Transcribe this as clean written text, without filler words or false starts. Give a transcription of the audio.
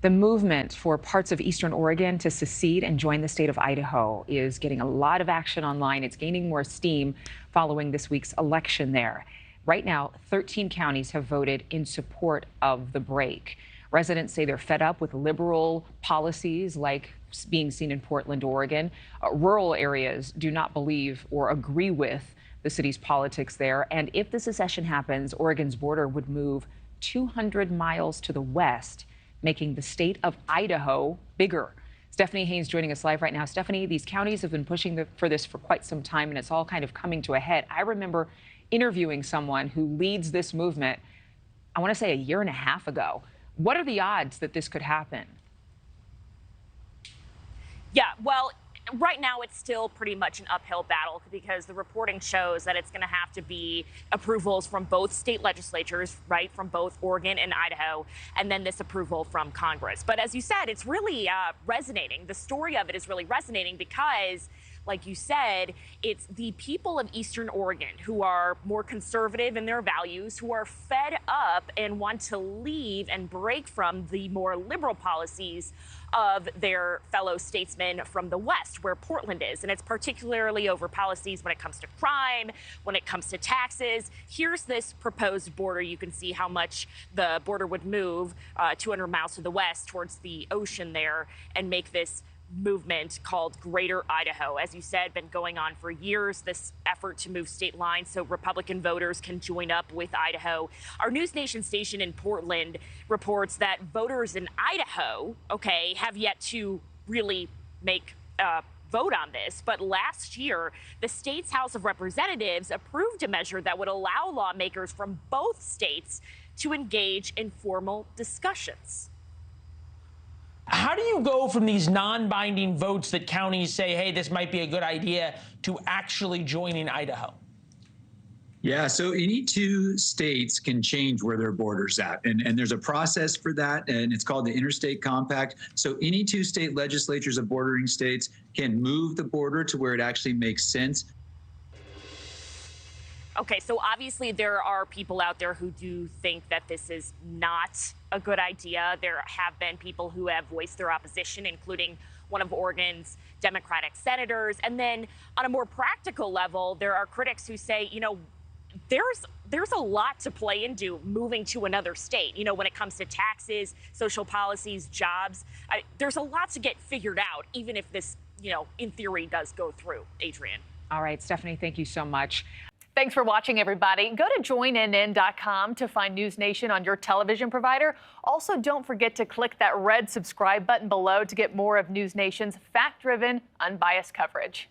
The movement for parts of eastern Oregon to secede and join the state of Idaho is getting a lot of action online. It's gaining more steam following this week's election there. Right now, 13 counties have voted in support of the break. Residents say they're fed up with liberal policies like being seen in Portland, Oregon. Rural areas do not believe or agree with the city's politics there. And if the secession happens, Oregon's border would move 200 miles to the west, making the state of Idaho bigger. Stephanie Haynes joining us live right now. Stephanie, these counties have been pushing for this for quite some time, and it's all kind of coming to a head. I remember interviewing someone who leads this movement, I want to say a year and a half ago. What are the odds that this could happen? Yeah, well, right now it's still pretty much an uphill battle because the reporting shows that it's going to have to be approvals from both state legislatures, right, from both Oregon and Idaho, and then this approval from Congress. But as you said, it's really resonating. The story of it is really resonating because, like you said, it's the people of Eastern Oregon who are more conservative in their values, who are fed up and want to leave and break from the more liberal policies of their fellow statesmen from the West, where Portland is. And it's particularly over policies when it comes to crime, when it comes to taxes. Here's this proposed border. You can see how much the border would move 200 miles to the west towards the ocean there and make this movement called Greater Idaho. As you said, been going on for years, this effort to move state lines so Republican voters can join up with Idaho. Our NewsNation station in Portland reports that voters in Idaho, have yet to really make vote on this. But last year, the state's House of Representatives approved a measure that would allow lawmakers from both states to engage in formal discussions. How do you go from these non-binding votes that counties say, hey, this might be a good idea, to actually joining Idaho? Yeah, so any two states can change where their border's at. And there's a process for that, and it's called the Interstate Compact. So any two state legislatures of bordering states can move the border to where it actually makes sense. Okay, so obviously there are people out there who do think that this is not a good idea. There have been people who have voiced their opposition, including one of Oregon's Democratic senators. And then on a more practical level, there are critics who say, there's a lot to play into moving to another state, when it comes to taxes, social policies, jobs. There's a lot to get figured out, even if this, in theory, does go through. Adrian. All right, Stephanie, thank you so much. Thanks for watching, everybody. Go to joinnn.com to find NewsNation on your television provider. Also, don't forget to click that red subscribe button below to get more of NewsNation's fact-driven, unbiased coverage.